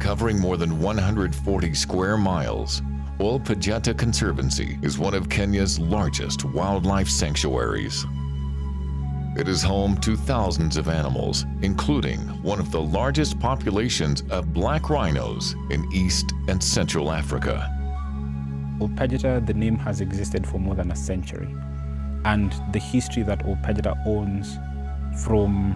Covering more than 140 square miles, Ol Pejeta Conservancy is one of Kenya's largest wildlife sanctuaries. It is home to thousands of animals, including one of the largest populations of black rhinos in East and Central Africa. Ol Pejeta, the name has existed for more than a century, and the history that Ol Pejeta owns from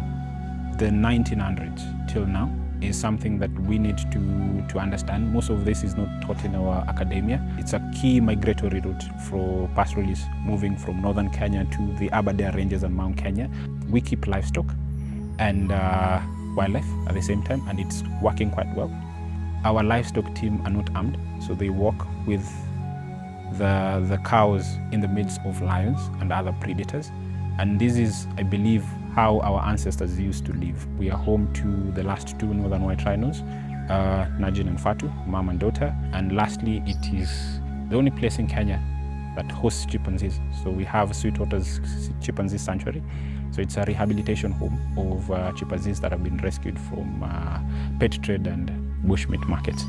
the 1900s till now is something that we need to understand. Most of this is not taught in our academia. It's a key migratory route for pastoralists moving from northern Kenya to the Aberdare Ranges and Mount Kenya. We keep livestock and wildlife at the same time, and it's working quite well. Our livestock team are not armed, so they walk with the cows in the midst of lions and other predators. And this is, I believe, how our ancestors used to live. We are home to the last two northern white rhinos, Najin and Fatu, mom and daughter. And lastly, it is the only place in Kenya that hosts chimpanzees. So we have Sweetwater's Chimpanzee Sanctuary. So it's a rehabilitation home of chimpanzees that have been rescued from pet trade and bushmeat markets.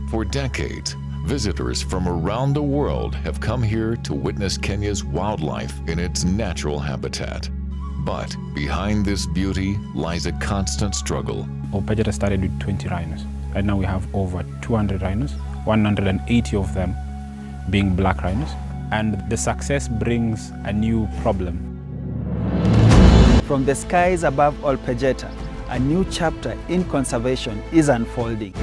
For decades, visitors from around the world have come here to witness Kenya's wildlife in its natural habitat. But behind this beauty lies a constant struggle. Ol Pejeta started with 20 rhinos. Right now we have over 200 rhinos, 180 of them being black rhinos. And the success brings a new problem. From the skies above Ol Pejeta, a new chapter in conservation is unfolding.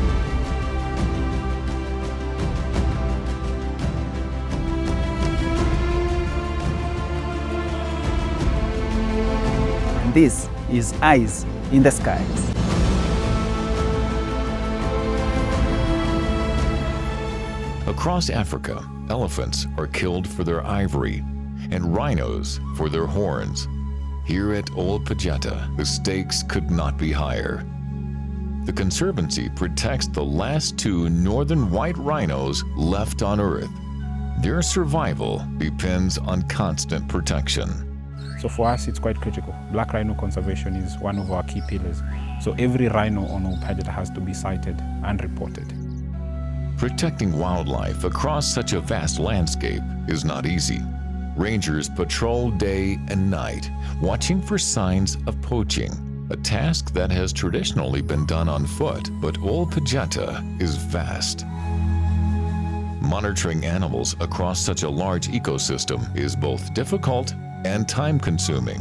This is Eyes in the Skies. Across Africa, elephants are killed for their ivory and rhinos for their horns. Here at Ol Pejeta, the stakes could not be higher. The Conservancy protects the last two northern white rhinos left on Earth. Their survival depends on constant protection. So for us, it's quite critical. Black rhino conservation is one of our key pillars. So every rhino on Ol Pejeta has to be sighted and reported. Protecting wildlife across such a vast landscape is not easy. Rangers patrol day and night, watching for signs of poaching, a task that has traditionally been done on foot, but Ol Pejeta is vast. Monitoring animals across such a large ecosystem is both difficult and time-consuming.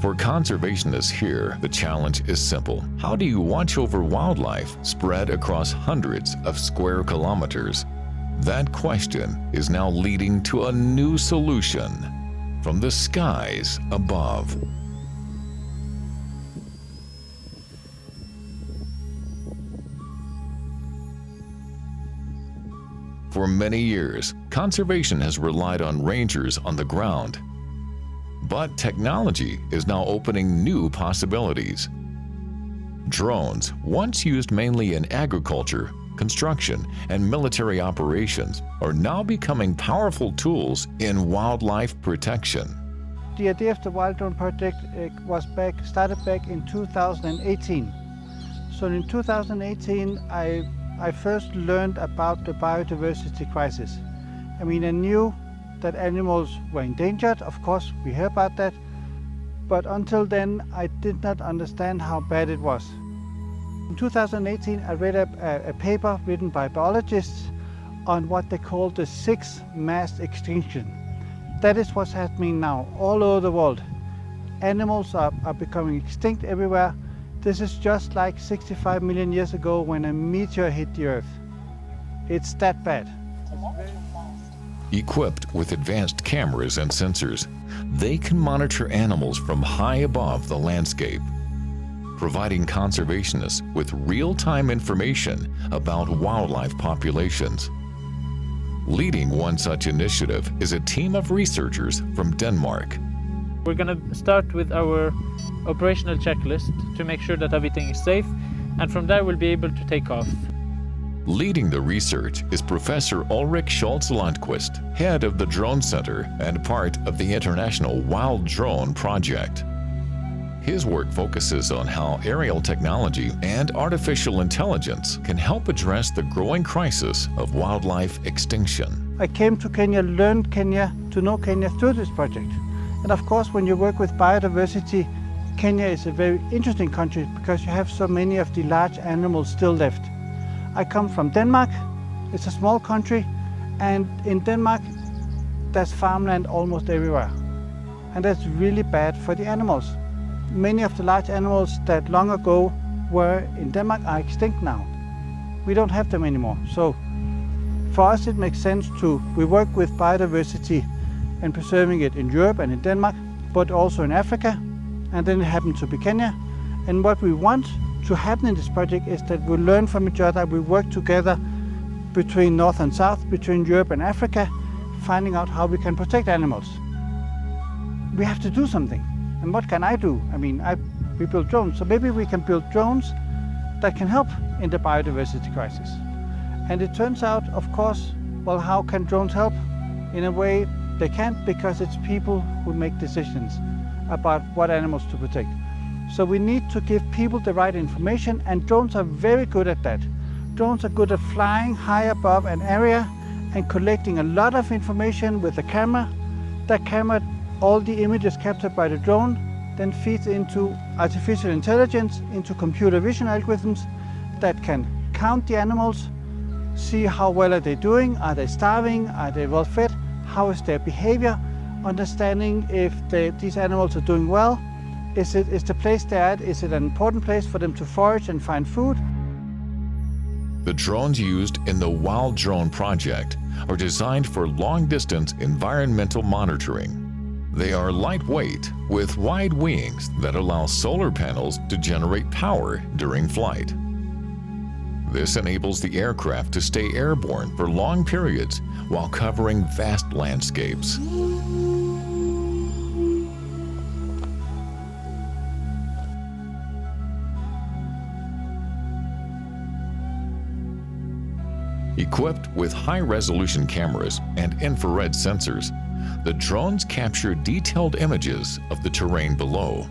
For conservationists here, the challenge is simple. How do you watch over wildlife spread across hundreds of square kilometers? That question is now leading to a new solution from the skies above. For many years, conservation has relied on rangers on the ground. But technology is now opening new possibilities. Drones, once used mainly in agriculture, construction, and military operations, are now becoming powerful tools in wildlife protection. The idea of the WildDrone project started back in 2018. So in 2018, I first learned about the biodiversity crisis. I mean, I knew that animals were endangered, of course, we heard about that, but until then I did not understand how bad it was. In 2018 I read a paper written by biologists on what they call the sixth mass extinction. That is what's happening now all over the world. Animals are becoming extinct everywhere. This is just like 65 million years ago when a meteor hit the Earth. It's that bad. Equipped with advanced cameras and sensors, they can monitor animals from high above the landscape, providing conservationists with real-time information about wildlife populations. Leading one such initiative is a team of researchers from Denmark. We're going to start with our operational checklist to make sure that everything is safe, and from there we'll be able to take off. Leading the research is Professor Ulrich Schultz-Lundquist, head of the Drone Center and part of the international WildDrone project. His work focuses on how aerial technology and artificial intelligence can help address the growing crisis of wildlife extinction. I came to Kenya, learned Kenya, to know Kenya through this project. And of course, when you work with biodiversity, Kenya is a very interesting country because you have so many of the large animals still left. I come from Denmark. It's a small country, and in Denmark, there's farmland almost everywhere. And that's really bad for the animals. Many of the large animals that long ago were in Denmark are extinct now. We don't have them anymore. So for us, it makes sense we work with biodiversity and preserving it in Europe and in Denmark, but also in Africa. And then it happened to be Kenya. And what we want to happen in this project is that we learn from each other, we work together between North and South, between Europe and Africa, finding out how we can protect animals. We have to do something. And what can I do? I mean, we build drones, so maybe we can build drones that can help in the biodiversity crisis. And it turns out, of course, well, how can drones help? In a way, they can't, because it's people who make decisions about what animals to protect. So we need to give people the right information, and drones are very good at that. Drones are good at flying high above an area and collecting a lot of information with a camera. That camera, all the images captured by the drone, then feeds into artificial intelligence, into computer vision algorithms that can count the animals, see how well are they doing, are they starving, are they well fed, how is their behavior, understanding if these animals are doing well, is the place they're at, is it an important place for them to forage and find food? The drones used in the WildDrone project are designed for long-distance environmental monitoring. They are lightweight with wide wings that allow solar panels to generate power during flight. This enables the aircraft to stay airborne for long periods while covering vast landscapes. Equipped with high-resolution cameras and infrared sensors, the drones capture detailed images of the terrain below.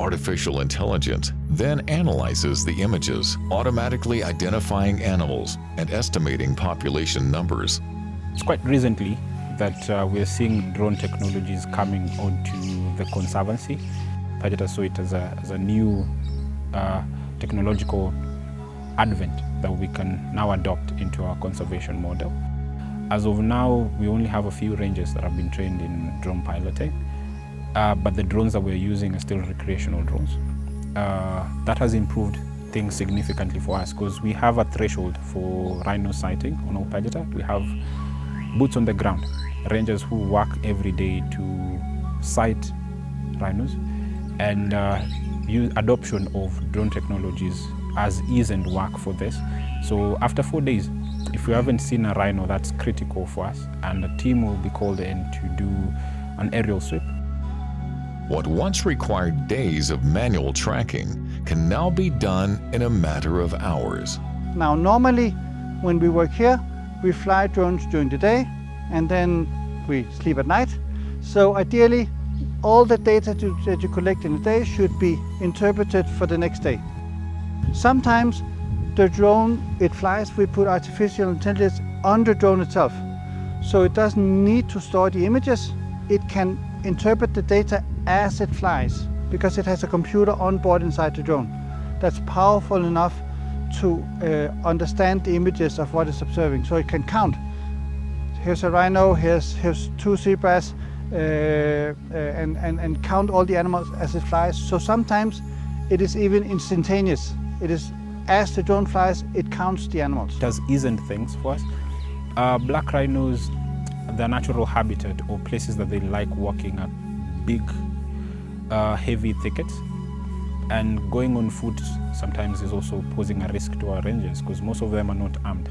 Artificial intelligence then analyzes the images, automatically identifying animals and estimating population numbers. It's quite recently that we're seeing drone technologies coming onto the Conservancy. Pejeta saw it as a new technological advent that we can now adopt into our conservation model. As of now, we only have a few rangers that have been trained in drone piloting, but the drones that we're using are still recreational drones. That has improved things significantly for us because we have a threshold for rhino sighting on Ol Pejeta. We have boots on the ground, rangers who work every day to sight rhinos, and adoption of drone technologies as ease and work for this. So after 4 days, if we haven't seen a rhino, that's critical for us, and a team will be called in to do an aerial sweep. What once required days of manual tracking can now be done in a matter of hours. Now, normally when we work here, we fly drones during the day and then we sleep at night. So ideally, all the data that you collect in a day should be interpreted for the next day. Sometimes the drone, it flies, we put artificial intelligence on the drone itself. So it doesn't need to store the images. It can interpret the data as it flies because it has a computer on board inside the drone that's powerful enough to understand the images of what it's observing. So it can count. Here's a rhino, here's 2 zebras, and count all the animals as it flies. So sometimes it is even instantaneous. It is, as the drone flies, it counts the animals. It does easy things for us. Black rhinos, their natural habitat or places that they like walking are big, heavy thickets. And going on foot sometimes is also posing a risk to our rangers because most of them are not armed.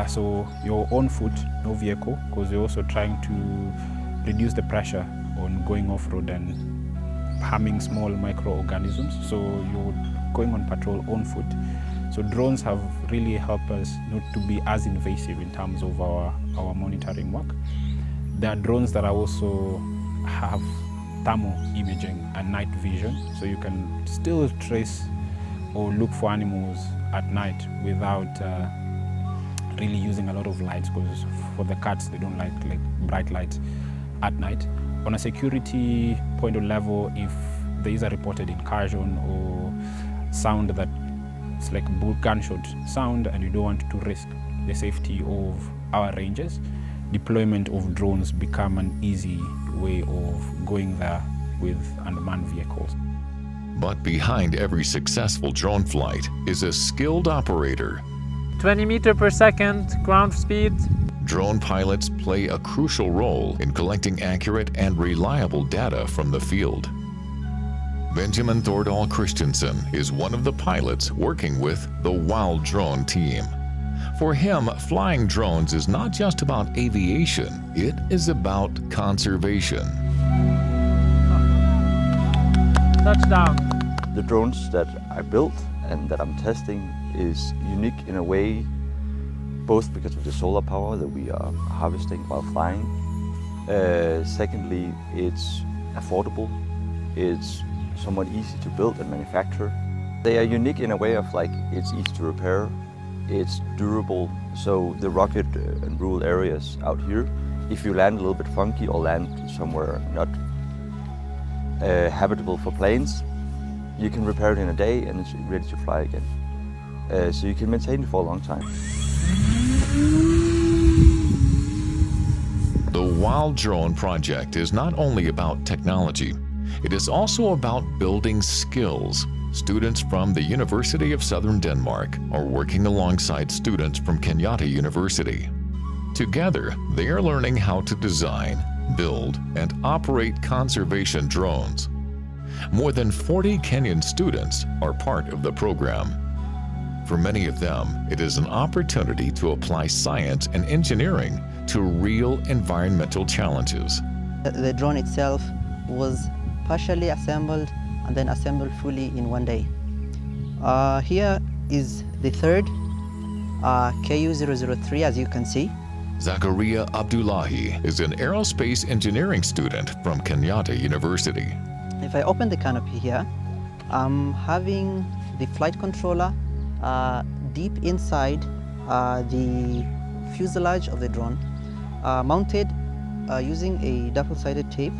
So you're on foot, no vehicle, because you're also trying to reduce the pressure on going off-road and harming small microorganisms. So you're going on patrol on foot. So drones have really helped us not to be as invasive in terms of our monitoring work. There are drones that are also have thermal imaging and night vision, so you can still trace or look for animals at night without really using a lot of lights, because for the cats, they don't like bright lights at night. On a security point of level, if there is a reported incursion or sound that it's like a gunshot sound and you don't want to risk the safety of our rangers, deployment of drones become an easy way of going there with unmanned vehicles. But behind every successful drone flight is a skilled operator. 20 meters per second ground speed. Drone pilots play a crucial role in collecting accurate and reliable data from the field. Benjamin Thordal Christensen is one of the pilots working with the WildDrone team. For him, flying drones is not just about aviation, it is about conservation. Touchdown. The drones that I built and that I'm testing is unique in a way, both because of the solar power that we are harvesting while flying. Secondly, it's affordable. It's somewhat easy to build and manufacture. They are unique in a way of it's easy to repair, it's durable. So the rugged and rural areas out here, if you land a little bit funky or land somewhere not habitable for planes, you can repair it in a day and it's ready to fly again. So you can maintain it for a long time. The WildDrone project is not only about technology, it is also about building skills. Students from the University of Southern Denmark are working alongside students from Kenyatta University. Together, they are learning how to design, build, and operate conservation drones. More than 40 Kenyan students are part of the program. For many of them, it is an opportunity to apply science and engineering to real environmental challenges. The drone itself was partially assembled and then assembled fully in one day. Here is the third KU-003, as you can see. Zakaria Abdullahi is an aerospace engineering student from Kenyatta University. If I open the canopy here, I'm having the flight controller deep inside the fuselage of the drone, mounted using a double-sided tape.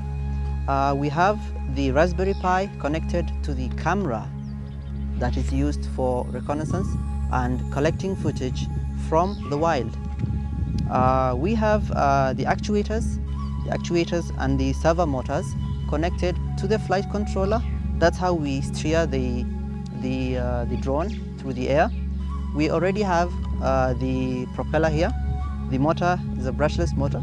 We have the Raspberry Pi connected to the camera that is used for reconnaissance and collecting footage from the wild. We have the actuators and the servo motors connected to the flight controller. That's how we steer the drone through the air. We already have the propeller here. The motor is a brushless motor.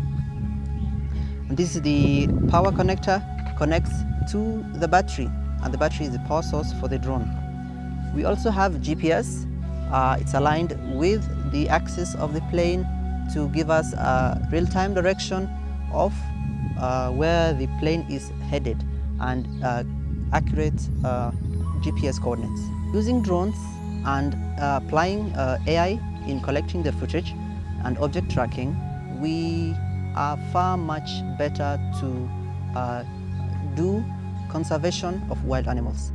And this is the power connector, connects to the battery, and the battery is the power source for the drone. We also have GPS. It's aligned with the axis of the plane to give us a real-time direction of where the plane is headed and accurate GPS coordinates. Using drones and applying AI in collecting the footage and object tracking, we are far much better to do conservation of wild animals.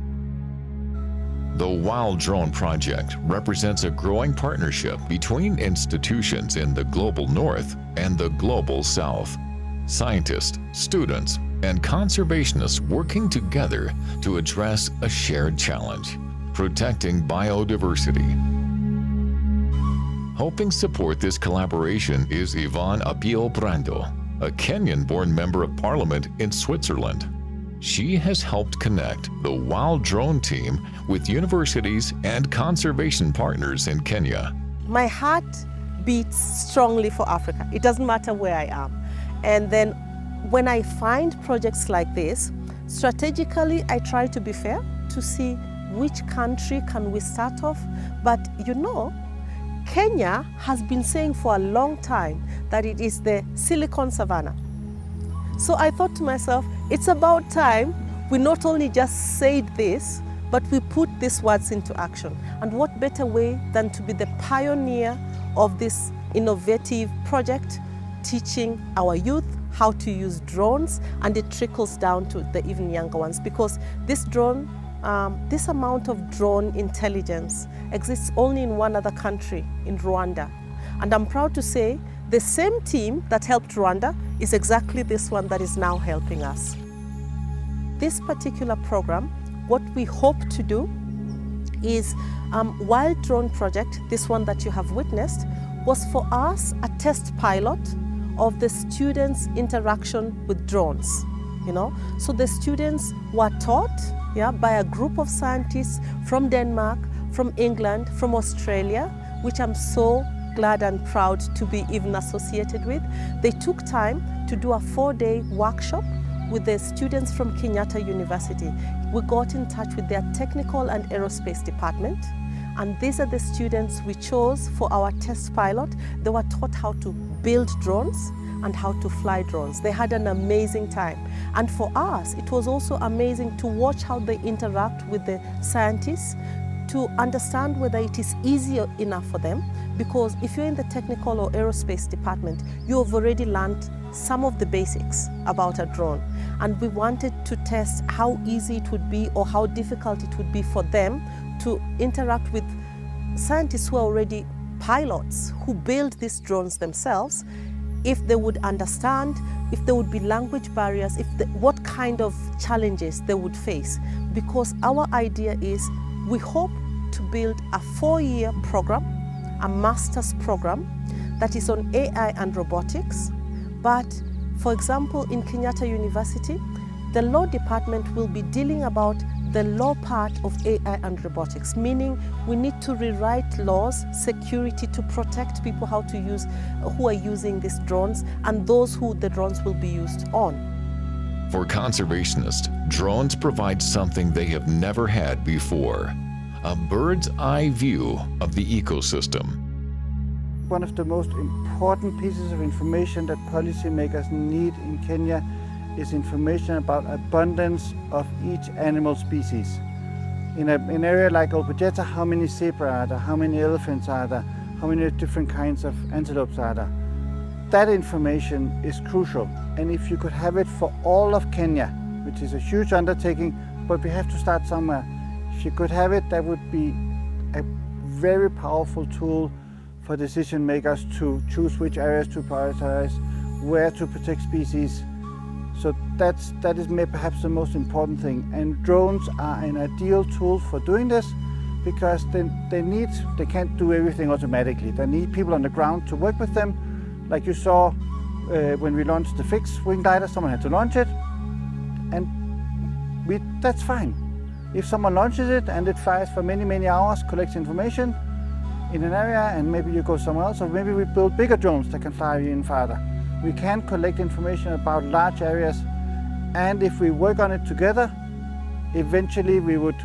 The WildDrone project represents a growing partnership between institutions in the global north and the global south. Scientists, students, and conservationists working together to address a shared challenge, protecting biodiversity. Helping support this collaboration is Yvonne Apio Brando, a Kenyan-born member of parliament in Switzerland. She has helped connect the WildDrone team with universities and conservation partners in Kenya. My heart beats strongly for Africa. It doesn't matter where I am. And then when I find projects like this, strategically I try to be fair to see which country can we start off. But you know, Kenya has been saying for a long time that it is the Silicon Savannah. So I thought to myself, it's about time we not only just said this, but we put these words into action. And what better way than to be the pioneer of this innovative project, teaching our youth how to use drones, and it trickles down to the even younger ones, because this drone, this amount of drone intelligence exists only in one other country, in Rwanda. And I'm proud to say the same team that helped Rwanda is exactly this one that is now helping us. This particular program, what we hope to do is WildDrone project, this one that you have witnessed, was for us a test pilot of the students' interaction with drones. So the students were taught by a group of scientists from Denmark, from England, from Australia, which I'm so glad and proud to be even associated with. They took time to do a 4-day workshop with the students from Kenyatta University. We got in touch with their technical and aerospace department, and these are the students we chose for our test pilot. They were taught how to build drones and how to fly drones. They had an amazing time. And for us, it was also amazing to watch how they interact with the scientists, to understand whether it is easy enough for them, because if you're in the technical or aerospace department, you have already learned some of the basics about a drone. And we wanted to test how easy it would be or how difficult it would be for them to interact with scientists who are already pilots, who build these drones themselves, if they would understand, if there would be language barriers, what kind of challenges they would face. Because our idea is, we hope to build a 4-year program, a master's program that is on AI and robotics. But for example, in Kenyatta University, the law department will be dealing about the law part of AI and robotics, meaning we need to rewrite laws, security to protect people who are using these drones and those who the drones will be used on. For conservationists, drones provide something they have never had before: a bird's eye view of the ecosystem. One of the most important pieces of information that policymakers need in Kenya is information about abundance of each animal species. In an area like Ol Pejeta, how many zebra are there, how many elephants are there, how many different kinds of antelopes are there. That information is crucial, and if you could have it for all of Kenya, which is a huge undertaking, but we have to start somewhere. If you could have it, that would be a very powerful tool for decision makers to choose which areas to prioritize, where to protect species. So that is perhaps the most important thing. And drones are an ideal tool for doing this, because they can't do everything automatically. They need people on the ground to work with them. Like you saw when we launched the fixed wing glider, someone had to launch it, and that's fine. If someone launches it and it flies for many, many hours, collects information in an area, and maybe you go somewhere else, or maybe we build bigger drones that can fly even farther. We can collect information about large areas, and if we work on it together, eventually we would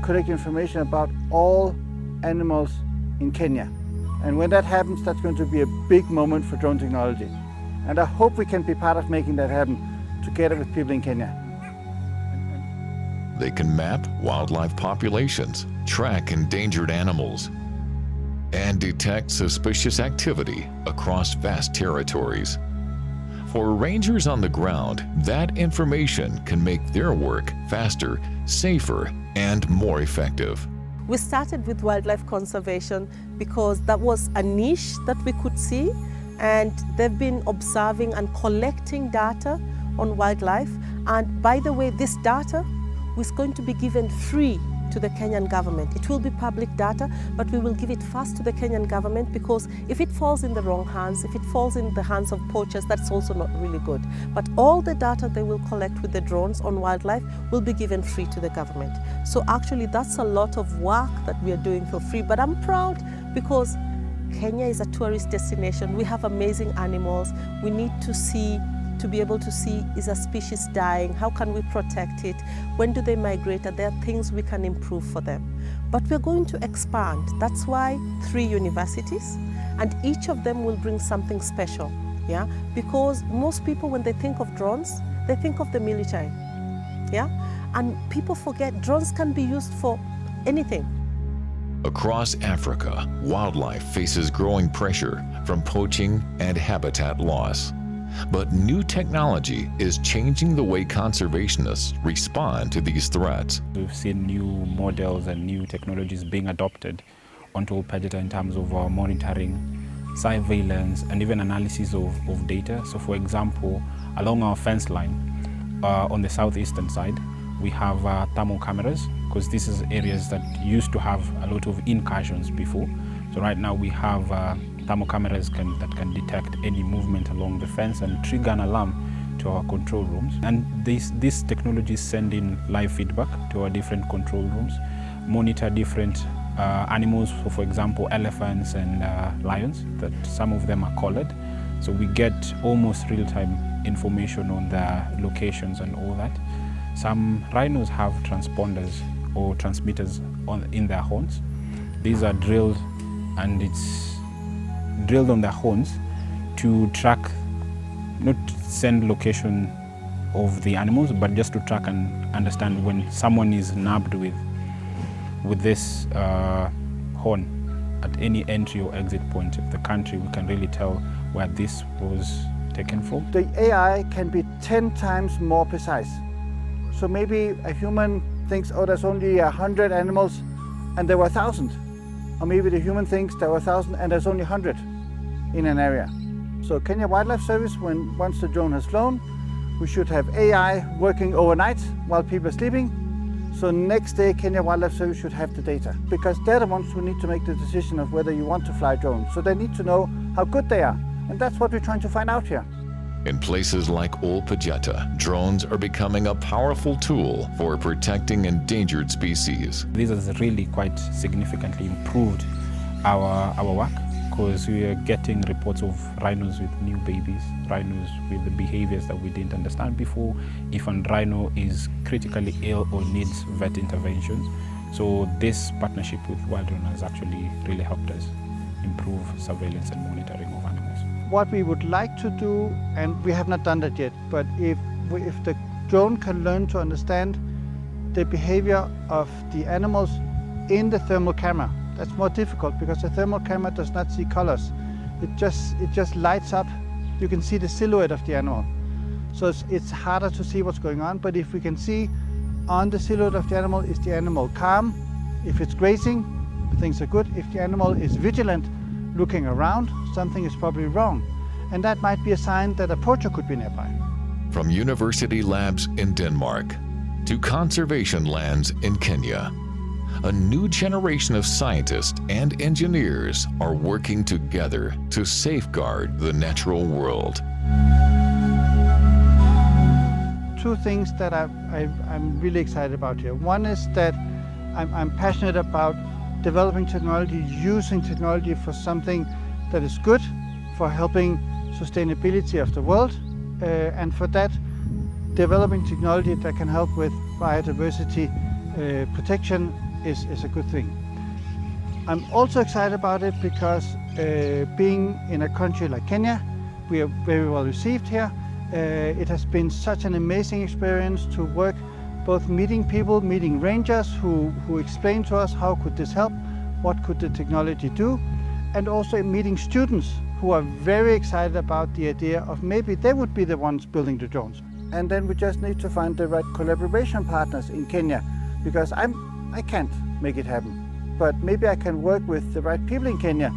collect information about all animals in Kenya. And when that happens, that's going to be a big moment for drone technology. And I hope we can be part of making that happen together with people in Kenya. They can map wildlife populations, track endangered animals, and detect suspicious activity across vast territories. For rangers on the ground, that information can make their work faster, safer, and more effective. We started with wildlife conservation because that was a niche that we could see, and they've been observing and collecting data on wildlife. And by the way, this data is going to be given free to the Kenyan government. It will be public data, but we will give it first to the Kenyan government, because if it falls in the wrong hands, if it falls in the hands of poachers, that's also not really good. But all the data they will collect with the drones on wildlife will be given free to the government. So actually that's a lot of work that we are doing for free, but I'm proud because Kenya is a tourist destination. We have amazing animals. We need to be able to see, is a species dying? How can we protect it? When do they migrate? Are there things we can improve for them? But we're going to expand. That's why 3 universities, and each of them will bring something special. Yeah, because most people, when they think of drones, they think of the military. Yeah, and people forget drones can be used for anything. Across Africa, wildlife faces growing pressure from poaching and habitat loss. But new technology is changing the way conservationists respond to these threats. We've seen new models and new technologies being adopted onto Ol Pejeta in terms of monitoring, surveillance, and even analysis of data. So for example, along our fence line, on the southeastern side, we have thermal cameras, because this is areas that used to have a lot of incursions before. So right now we have thermal cameras that can detect any movement along the fence and trigger an alarm to our control rooms. And this technology send in live feedback to our different control rooms, monitor different animals, so for example elephants and lions, that some of them are collared. So we get almost real-time information on their locations and all that. Some rhinos have transponders or transmitters in their horns. These are drilled, and it's drilled on their horns to track, not send location of the animals, but just to track and understand when someone is nabbed with this horn at any entry or exit point of the country. We can really tell where this was taken from. The AI can be 10 times more precise. So maybe a human thinks, oh, there's only 100 animals and there were 1,000. Or maybe the human thinks there were 1,000 and there's only 100 in an area. So Kenya Wildlife Service, once the drone has flown, we should have AI working overnight while people are sleeping. So next day, Kenya Wildlife Service should have the data, because they're the ones who need to make the decision of whether you want to fly drones. So they need to know how good they are. And that's what we're trying to find out here. In places like Ol Pejeta, drones are becoming a powerful tool for protecting endangered species. This has really quite significantly improved our work, because we are getting reports of rhinos with new babies, rhinos with the behaviors that we didn't understand before, if a rhino is critically ill or needs vet interventions. So this partnership with WildDrone has actually really helped us improve surveillance and monitoring of animals. What we would like to do, and we have not done that yet, but if the drone can learn to understand the behavior of the animals in the thermal camera, that's more difficult because the thermal camera does not see colors. It just lights up. You can see the silhouette of the animal. So it's harder to see what's going on, but if we can see on the silhouette of the animal, is the animal calm? If it's grazing, things are good. If the animal is vigilant, looking around, something is probably wrong. And that might be a sign that a poacher could be nearby. From university labs in Denmark to conservation lands in Kenya, a new generation of scientists and engineers are working together to safeguard the natural world. Two things that I'm really excited about here. One is that I'm passionate about developing technology, using technology for something that is good, for helping sustainability of the world, and for that, developing technology that can help with biodiversity protection is a good thing. I'm also excited about it because being in a country like Kenya, we are very well received here. It has been such an amazing experience to work, both meeting people, meeting rangers who explain to us how could this help, what could the technology do, and also meeting students who are very excited about the idea of maybe they would be the ones building the drones. And then we just need to find the right collaboration partners in Kenya, because I can't make it happen, but maybe I can work with the right people in Kenya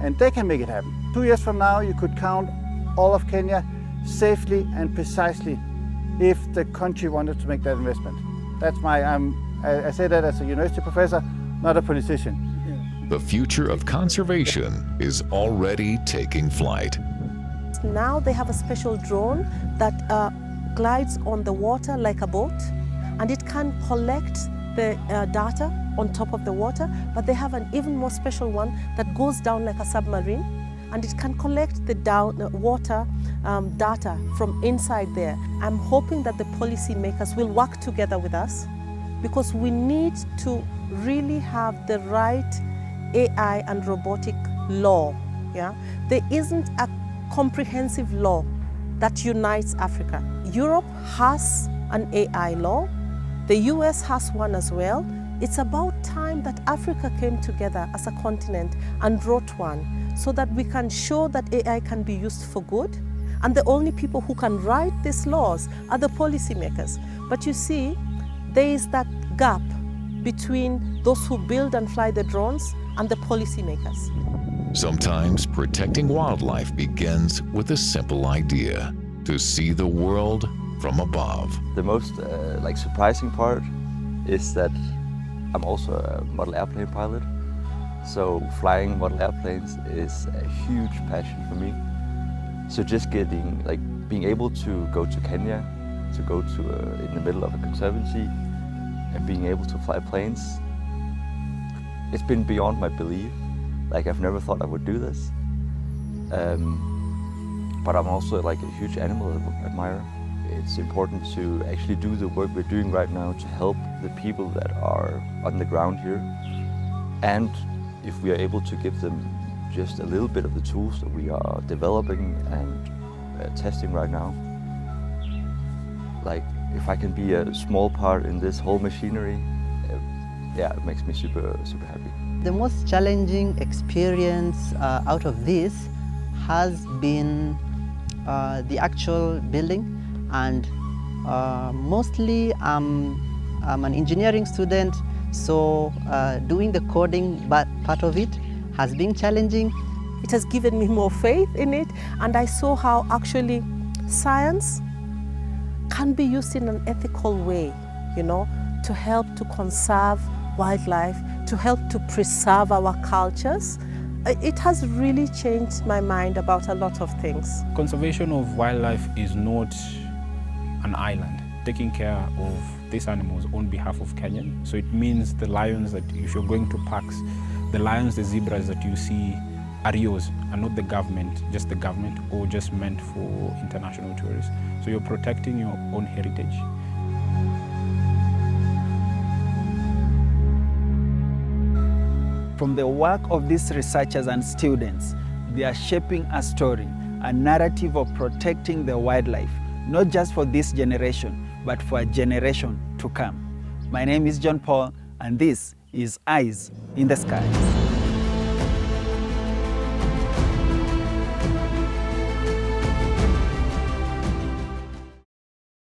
and they can make it happen. 2 years from now, you could count all of Kenya safely and precisely if the country wanted to make that investment. That's I say that as a university professor, not a politician. The future of conservation is already taking flight. Now they have a special drone that glides on the water like a boat, and it can collect the data on top of the water, but they have an even more special one that goes down like a submarine, and it can collect the water data from inside there. I'm hoping that the policymakers will work together with us, because we need to really have the right AI and robotic law. Yeah? There isn't a comprehensive law that unites Africa. Europe has an AI law. The US has one as well. It's about time that Africa came together as a continent and wrote one, so that we can show that AI can be used for good, And the only people who can write these laws are the policymakers. But you see, there is that gap between those who build and fly the drones and the policymakers. Sometimes protecting wildlife begins with a simple idea: to see the world from above. The most surprising part is that I'm also a model airplane pilot. So flying model airplanes is a huge passion for me. So just being able to go to Kenya, to go to in the middle of a conservancy, and being able to fly planes, it's been beyond my belief. I've never thought I would do this. But I'm also a huge animal admirer. It's important to actually do the work we're doing right now to help the people that are on the ground here. And if we are able to give them just a little bit of the tools that we are developing and testing right now, if I can be a small part in this whole machinery, it makes me super, super happy. The most challenging experience out of this has been the actual building, and mostly I'm an engineering student, so doing the coding part of it has been challenging. It has given me more faith in it, and I saw how actually science can be used in an ethical way, to help to conserve wildlife, to help to preserve our cultures. It has really changed my mind about a lot of things. Conservation of wildlife is not an island. Taking care of these animals on behalf of Kenyans. So it means the lions that, if you're going to parks, the lions, the zebras that you see are yours and not the government, just the government, or just meant for international tourists. So you're protecting your own heritage. From the work of these researchers and students, they are shaping a story, a narrative of protecting the wildlife, not just for this generation, but for a generation to come. My name is John Paul, and this is Eyes in the Skies.